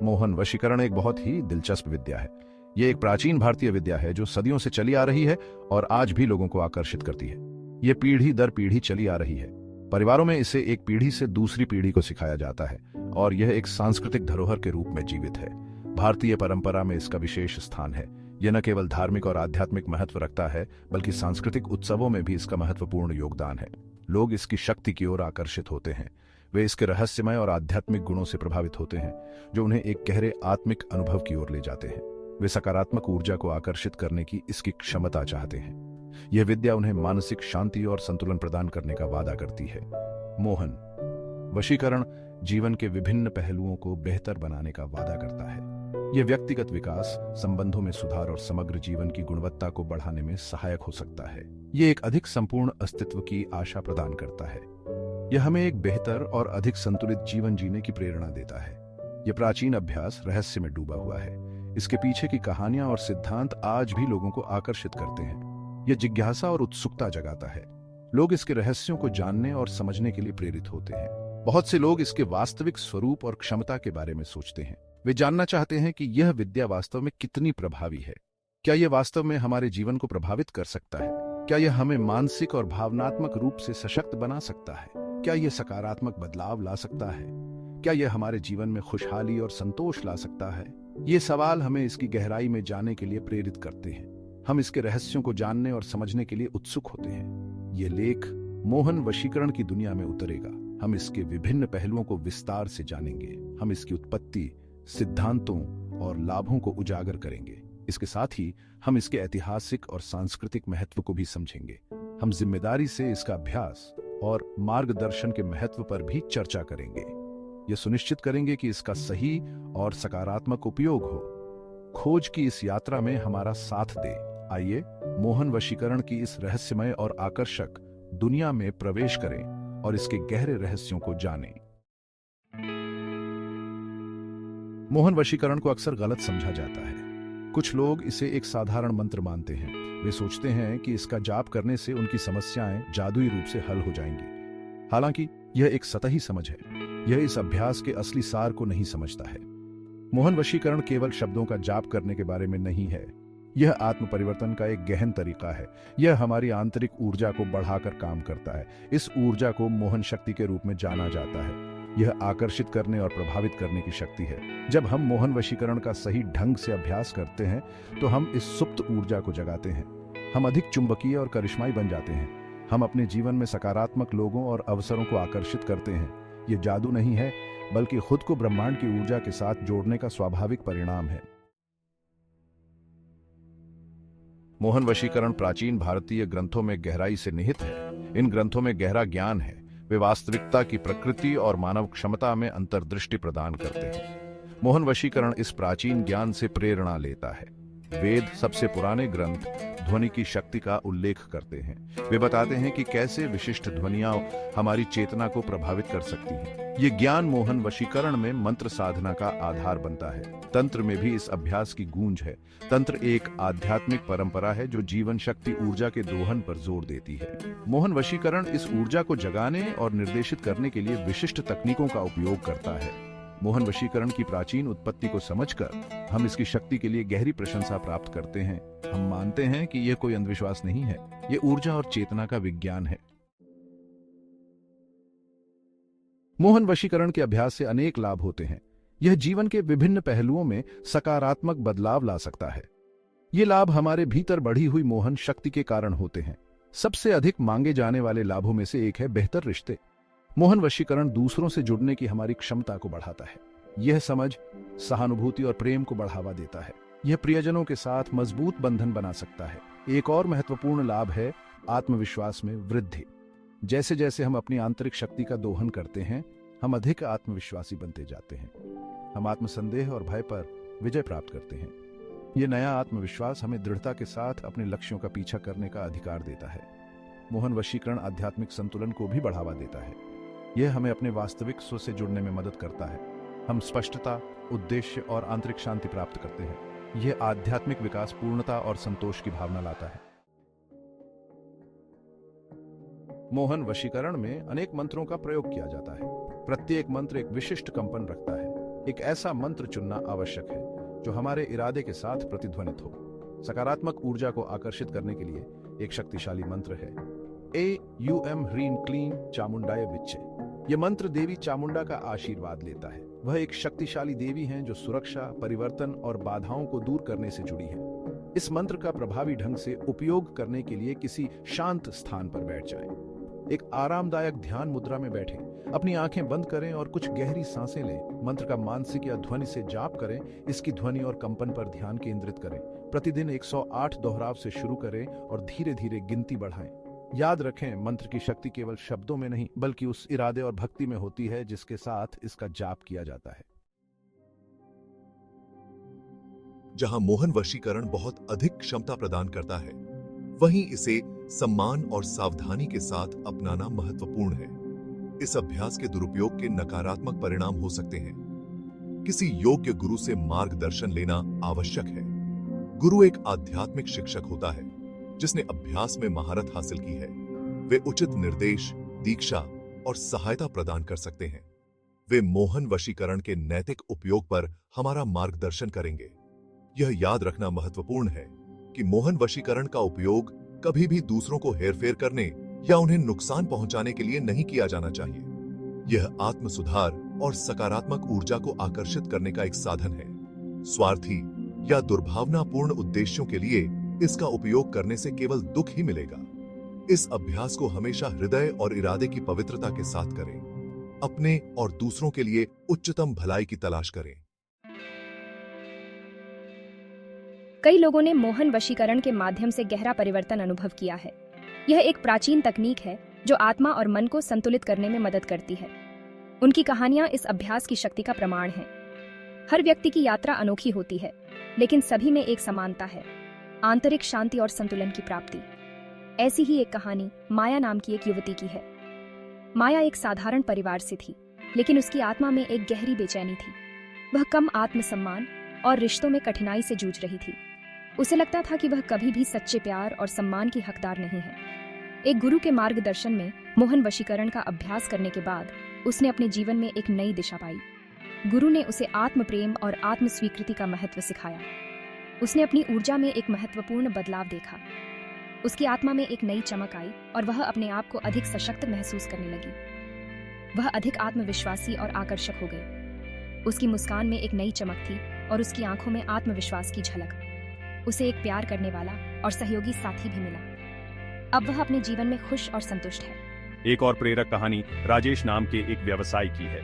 मोहन वशीकरण एक बहुत ही दिलचस्प विद्या है। ये एक प्राचीन भारतीय विद्या है जो सदियों से चली आ रही है और आज भी लोगों को आकर्षित करती है। ये पीढ़ी दर पीढ़ी चली आ रही है। परिवारों में इसे एक पीढ़ी से दूसरी पीढ़ी को सिखाया जाता है और यह एक सांस्कृतिक धरोहर के रूप में जीवित है। भारतीय परंपरा में इसका विशेष स्थान है। यह न केवल धार्मिक और आध्यात्मिक महत्व रखता है बल्कि सांस्कृतिक उत्सवों में भी इसका महत्वपूर्ण योगदान है। लोग इसकी शक्ति की ओर आकर्षित होते हैं। वे इसके रहस्यमय और आध्यात्मिक गुणों से प्रभावित होते हैं जो उन्हें एक गहरे आत्मिक अनुभव की ओर ले जाते हैं। वे सकारात्मक ऊर्जा को आकर्षित करने की इसकी क्षमता चाहते हैं। यह विद्या उन्हें मानसिक शांति और संतुलन प्रदान करने का वादा करती है। मोहन वशीकरण जीवन के विभिन्न पहलुओं को बेहतर बनाने का वादा करता है। यह व्यक्तिगत विकास, संबंधों में सुधार और समग्र जीवन की गुणवत्ता को बढ़ाने में सहायक हो सकता है। यह एक अधिक संपूर्ण अस्तित्व की आशा प्रदान करता है। यह हमें एक बेहतर और अधिक संतुलित जीवन जीने की प्रेरणा देता है। यह प्राचीन अभ्यास रहस्य में डूबा हुआ है। इसके पीछे की कहानियां और सिद्धांत आज भी लोगों को आकर्षित करते हैं। यह जिज्ञासा और उत्सुकता जगाता है। लोग इसके रहस्यों को जानने और समझने के लिए प्रेरित होते हैं। बहुत से लोग इसके वास्तविक स्वरूप और क्षमता के बारे में सोचते हैं। वे जानना चाहते हैं कि यह विद्या वास्तव में कितनी प्रभावी है। क्या यह वास्तव में हमारे जीवन को प्रभावित कर सकता है? क्या यह हमें मानसिक और भावनात्मक रूप से सशक्त बना सकता है? क्या यह सकारात्मक बदलाव ला सकता है? क्या यह हमारे जीवन में खुशहाली और संतोष ला सकता है? ये सवाल हमें इसकी गहराई में जाने के लिए प्रेरित करते हैं। हम इसके रहस्यों को जानने और समझने के लिए उत्सुक होते हैं। ये लेख मोहन वशीकरण की दुनिया में उतरेगा। हम इसके विभिन्न पहलुओं को विस्तार से जानेंगे। हम इसकी उत्पत्ति, सिद्धांतों और लाभों को उजागर करेंगे। इसके साथ ही हम इसके ऐतिहासिक और सांस्कृतिक महत्व को भी समझेंगे। हम जिम्मेदारी से इसका अभ्यास और मार्गदर्शन के महत्व पर भी चर्चा करेंगे। यह सुनिश्चित करेंगे कि इसका सही और सकारात्मक उपयोग हो। खोज की इस यात्रा में हमारा साथ दे। आइए मोहन वशीकरण की इस रहस्यमय और आकर्षक दुनिया में प्रवेश करें और इसके गहरे रहस्यों को जानें। मोहन वशीकरण को अक्सर गलत समझा जाता है। कुछ लोग इसे एक साधारण मंत्र मानते हैं। वे सोचते हैं कि इसका जाप करने से उनकी समस्याएं जादुई रूप से हल हो जाएंगी। हालांकि यह एक सतही समझ है। यह इस अभ्यास के असली सार को नहीं समझता है। मोहन वशीकरण केवल शब्दों का जाप करने के बारे में नहीं है। यह आत्म परिवर्तन का एक गहन तरीका है। यह हमारी आंतरिक ऊर्जा को बढ़ाकर काम करता है। इस ऊर्जा को मोहन शक्ति के रूप में जाना जाता है। यह आकर्षित करने और प्रभावित करने की शक्ति है। जब हम मोहन वशीकरण का सही ढंग से अभ्यास करते हैं तो हम इस सुप्त ऊर्जा को जगाते हैं। हम अधिक चुंबकीय और करिश्माई बन जाते हैं। हम अपने जीवन में सकारात्मक लोगों और अवसरों को आकर्षित करते हैं। यह जादू नहीं है बल्कि खुद को ब्रह्मांड की ऊर्जा के साथ जोड़ने का स्वाभाविक परिणाम है। मोहन वशीकरण प्राचीन भारतीय ग्रंथों में गहराई से निहित है। इन ग्रंथों में गहरा ज्ञान है। वे वास्तविकता की प्रकृति और मानव क्षमता में अंतर्दृष्टि प्रदान करते हैं। मोहन वशीकरण इस प्राचीन ज्ञान से प्रेरणा लेता है। वेद, सबसे पुराने ग्रंथ, ध्वनि की शक्ति का उल्लेख करते हैं। वे बताते हैं कि कैसे विशिष्ट ध्वनियां हमारी चेतना को प्रभावित कर सकती हैं। ये ज्ञान मोहन वशीकरण में मंत्र साधना का आधार बनता है। तंत्र में भी इस अभ्यास की गूंज है। तंत्र एक आध्यात्मिक परंपरा है जो जीवन शक्ति ऊर्जा के दोहन पर जोर देती है। मोहन वशीकरण इस ऊर्जा को जगाने और निर्देशित करने के लिए विशिष्ट तकनीकों का उपयोग करता है। मोहन वशीकरण की प्राचीन उत्पत्ति को समझकर हम इसकी शक्ति के लिए गहरी प्रशंसा प्राप्त करते हैं। हम मानते हैं कि यह कोई अंधविश्वास नहीं है। यह ऊर्जा और चेतना का विज्ञान है। मोहन वशीकरण के अभ्यास से अनेक लाभ होते हैं। यह जीवन के विभिन्न पहलुओं में सकारात्मक बदलाव ला सकता है। ये लाभ हमारे भीतर बढ़ी हुई मोहन शक्ति के कारण होते हैं। सबसे अधिक मांगे जाने वाले लाभों में से एक है बेहतर रिश्ते। मोहन वशीकरण दूसरों से जुड़ने की हमारी क्षमता को बढ़ाता है। यह समझ, सहानुभूति और प्रेम को बढ़ावा देता है। यह प्रियजनों के साथ मजबूत बंधन बना सकता है। एक और महत्वपूर्ण लाभ है आत्मविश्वास में वृद्धि। जैसे जैसे हम अपनी आंतरिक शक्ति का दोहन करते हैं, हम अधिक आत्मविश्वासी बनते जाते हैं। हम आत्मसंदेह और भय पर विजय प्राप्त करते हैं। यह नया आत्मविश्वास हमें दृढ़ता के साथ अपने लक्ष्यों का पीछा करने का अधिकार देता है। मोहन वशीकरण आध्यात्मिक संतुलन को भी बढ़ावा देता है। यह हमें अपने वास्तविक स्व से जुड़ने में मदद करता है। हम स्पष्टता, उद्देश्य और आंतरिक शांति प्राप्त करते हैं। यह आध्यात्मिक विकास, पूर्णता और संतोष की भावना लाता है। मोहन वशीकरण में अनेक मंत्रों का प्रयोग किया जाता है। प्रत्येक मंत्र एक विशिष्ट कंपन रखता है। एक ऐसा मंत्र चुनना आवश्यक है जो हमारे इरादे के साथ प्रतिध्वनित हो। सकारात्मक ऊर्जा को आकर्षित करने के लिए एक शक्तिशाली मंत्र है AUM ह्रीं क्लीं चामुंडाय विच्चे। यह मंत्र देवी चामुंडा का आशीर्वाद लेता है। वह एक शक्तिशाली देवी हैं जो सुरक्षा, परिवर्तन और बाधाओं को दूर करने से जुड़ी है। इस मंत्र का प्रभावी ढंग से उपयोग करने के लिए किसी शांत स्थान पर बैठ जाएं। एक आरामदायक ध्यान मुद्रा में बैठें, अपनी आंखें बंद करें और कुछ गहरी सांसें लें। मंत्र का मानसिक या ध्वनि से जाप करें, इसकी ध्वनि और कंपन पर ध्यान केंद्रित करें। प्रतिदिन 108 दोहराव से शुरू करें और धीरे धीरे गिनती बढ़ाएं। याद रखें, मंत्र की शक्ति केवल शब्दों में नहीं बल्कि उस इरादे और भक्ति में होती है जिसके साथ इसका जाप किया जाता है। जहां मोहन वशीकरण बहुत अधिक क्षमता प्रदान करता है, वहीं इसे सम्मान और सावधानी के साथ अपनाना महत्वपूर्ण है। इस अभ्यास के दुरुपयोग के नकारात्मक परिणाम हो सकते हैं। किसी योग्य गुरु से मार्गदर्शन लेना आवश्यक है। गुरु एक आध्यात्मिक शिक्षक होता है जिसने अभ्यास में महारत हासिल की है। वे उचित निर्देश, दीक्षा और सहायता प्रदान कर सकते हैं। वे मोहन वशीकरण के नैतिक उपयोग पर हमारा मार्गदर्शन करेंगे। यह याद रखना महत्वपूर्ण है कि मोहन वशीकरण का उपयोग कभी भी दूसरों को हेरफेर करने या उन्हें नुकसान पहुंचाने के लिए नहीं किया जाना चाहिए। यह आत्म सुधार और सकारात्मक ऊर्जा को आकर्षित करने का एक साधन है। स्वार्थी या दुर्भावनापूर्ण उद्देश्यों के लिए इसका उपयोग करने से केवल दुख ही मिलेगा। इस अभ्यास को हमेशा हृदय और इरादे की पवित्रता के साथ करें। अपने और दूसरों के लिए उच्चतम भलाई की तलाश करें। कई लोगों ने मोहन वशीकरण के माध्यम से गहरा परिवर्तन अनुभव किया है। यह एक प्राचीन तकनीक है जो आत्मा और मन को संतुलित करने में मदद करती है। उनकी कहानियां इस अभ्यास की शक्ति का प्रमाण हैं। हर व्यक्ति की यात्रा अनोखी होती है, लेकिन सभी में एक समानता है, आंतरिक शांति और संतुलन की प्राप्ति। ऐसी ही एक कहानी माया नाम की एक युवती की है। माया एक साधारण परिवार से थी, लेकिन उसकी आत्मा में एक गहरी बेचैनी थी। वह कम आत्मसम्मान और रिश्तों में कठिनाई से जूझ रही थी। उसे लगता था कि वह कभी भी सच्चे प्यार और सम्मान की हकदार नहीं है। एक गुरु के मार्गदर्शन में मोहन वशीकरण का अभ्यास करने के बाद उसने अपने जीवन में एक नई दिशा पाई। गुरु ने उसे आत्म प्रेम और आत्म स्वीकृति का महत्व सिखाया। उसने अपनी ऊर्जा में एक महत्वपूर्ण बदलाव देखा। उसकी आत्मा में एक नई चमक आई और वह अपने आप को अधिक सशक्त महसूस करने लगी। वह अधिक आत्मविश्वासी और आकर्षक हो गई। उसकी मुस्कान में एक नई चमक थी और उसकी आंखों में आत्मविश्वास की झलक। उसे एक प्यार करने वाला और सहयोगी साथी भी मिला। अब वह अपने जीवन में खुश और संतुष्ट है। एक और प्रेरक कहानी राजेश नाम के एक व्यवसायी की है।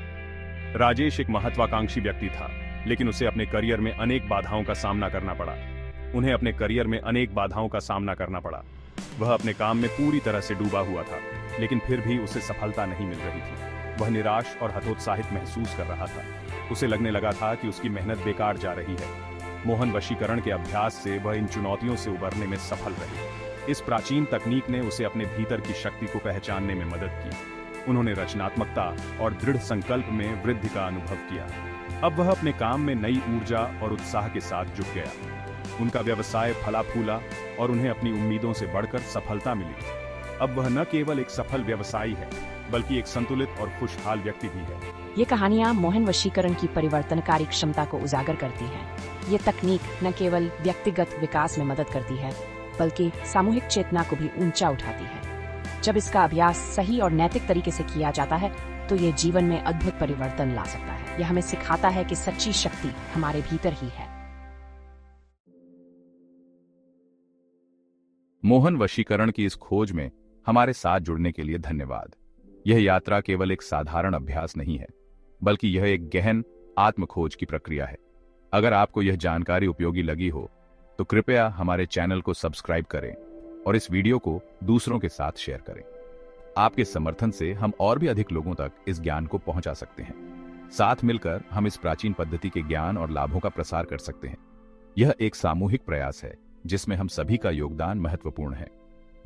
राजेश एक महत्वाकांक्षी व्यक्ति था, लेकिन उसे अपने करियर में अनेक बाधाओं का सामना करना पड़ा। उन्हें अपने करियर में अनेक बाधाओं का सामना करना पड़ा। वह अपने काम में पूरी तरह से डूबा हुआ था, लेकिन फिर भी उसे सफलता नहीं मिल रही थी। वह निराश और हतोत्साहित महसूस कर रहा था। उसे लगने लगा था कि उसकी मेहनत बेकार जा रही है। मोहन वशीकरण के अभ्यास से वह इन चुनौतियों से उबरने में सफल रही। इस प्राचीन तकनीक ने उसे अपने भीतर की शक्ति को पहचानने में मदद की। उन्होंने रचनात्मकता और दृढ़ संकल्प में वृद्धि का अनुभव किया। अब वह अपने काम में नई ऊर्जा और उत्साह के साथ जुट गया। उनका व्यवसाय फला फूला और उन्हें अपनी उम्मीदों से बढ़कर सफलता मिली। अब वह न केवल एक सफल व्यवसायी है, बल्कि एक संतुलित और खुशहाल व्यक्ति भी है। ये कहानियां मोहन वशीकरण की परिवर्तनकारी क्षमता को उजागर करती हैं। ये तकनीक न केवल व्यक्तिगत विकास में मदद करती है, बल्कि सामूहिक चेतना को भी ऊंचा उठाती है। जब इसका अभ्यास सही और नैतिक तरीके से किया जाता है, तो ये जीवन में अद्भुत परिवर्तन ला सकता है। यह हमें सिखाता है कि सच्ची शक्ति हमारे भीतर ही है। मोहन वशीकरण की इस खोज में हमारे साथ जुड़ने के लिए धन्यवाद। यह यात्रा केवल एक साधारण अभ्यास नहीं है, बल्कि यह एक गहन आत्म खोज की प्रक्रिया है। अगर आपको यह जानकारी उपयोगी लगी हो, तो कृपया हमारे चैनल को सब्सक्राइब करें और इस वीडियो को दूसरों के साथ शेयर करें। आपके समर्थन से हम और भी अधिक लोगों तक इस ज्ञान को पहुंचा सकते हैं। साथ मिलकर हम इस प्राचीन पद्धति के ज्ञान और लाभों का प्रसार कर सकते हैं। यह एक सामूहिक प्रयास है जिसमें हम सभी का योगदान महत्वपूर्ण है।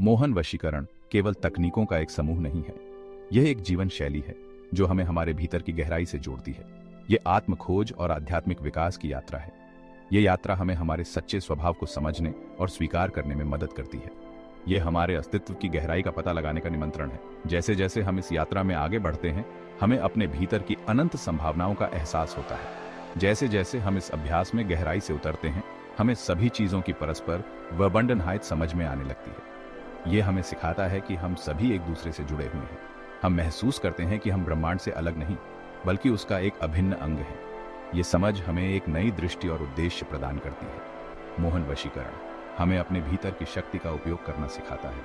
मोहन वशीकरण केवल तकनीकों का एक समूह नहीं है, यह एक जीवन शैली है जो हमें हमारे भीतर की गहराई से जोड़ती है। यह आत्म खोज और आध्यात्मिक विकास की यात्रा है। यह यात्रा हमें हमारे सच्चे स्वभाव को समझने और स्वीकार करने में मदद करती है। यह हमारे अस्तित्व की गहराई का पता लगाने का निमंत्रण है। जैसे जैसे हम इस यात्रा में आगे बढ़ते हैं, हमें अपने भीतर की अनंत संभावनाओं का एहसास होता है। जैसे जैसे हम इस अभ्यास में गहराई से उतरते हैं, हमें सभी चीजों की परस्पर वर्बंडनहाइट समझ में आने लगती है। ये हमें सिखाता है कि हम सभी एक दूसरे से जुड़े हुए हैं। हम महसूस करते हैं कि हम ब्रह्मांड से अलग नहीं, बल्कि उसका एक अभिन्न अंग है। ये समझ हमें एक नई दृष्टि और उद्देश्य प्रदान करती है। मोहन वशीकरण हमें अपने भीतर की शक्ति का उपयोग करना सिखाता है।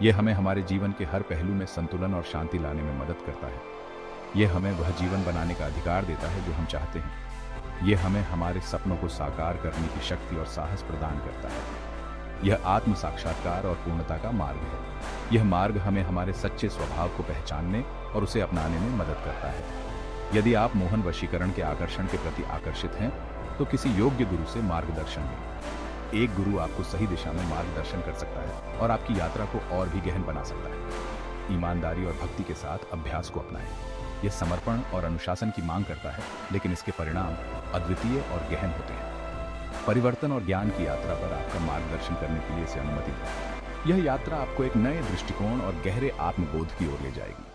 ये हमें हमारे जीवन के हर पहलू में संतुलन और शांति लाने में मदद करता है। ये हमें वह जीवन बनाने का अधिकार देता है जो हम चाहते हैं। ये हमें हमारे सपनों को साकार करने की शक्ति और साहस प्रदान करता है। यह आत्म साक्षात्कार और पूर्णता का मार्ग है। यह मार्ग हमें हमारे सच्चे स्वभाव को पहचानने और उसे अपनाने में मदद करता है। यदि आप मोहन वशीकरण के आकर्षण के प्रति आकर्षित हैं, तो किसी योग्य गुरु से मार्गदर्शन लें। एक गुरु आपको सही दिशा में मार्गदर्शन कर सकता है और आपकी यात्रा को और भी गहन बना सकता है। ईमानदारी और भक्ति के साथ अभ्यास को अपनाएं। यह समर्पण और अनुशासन की मांग करता है, लेकिन इसके परिणाम अद्वितीय और गहन होते हैं। परिवर्तन और ज्ञान की यात्रा पर आपका मार्गदर्शन करने के लिए इसे अनुमति दें। यह यात्रा आपको एक नए दृष्टिकोण और गहरे आत्मबोध की ओर ले जाएगी।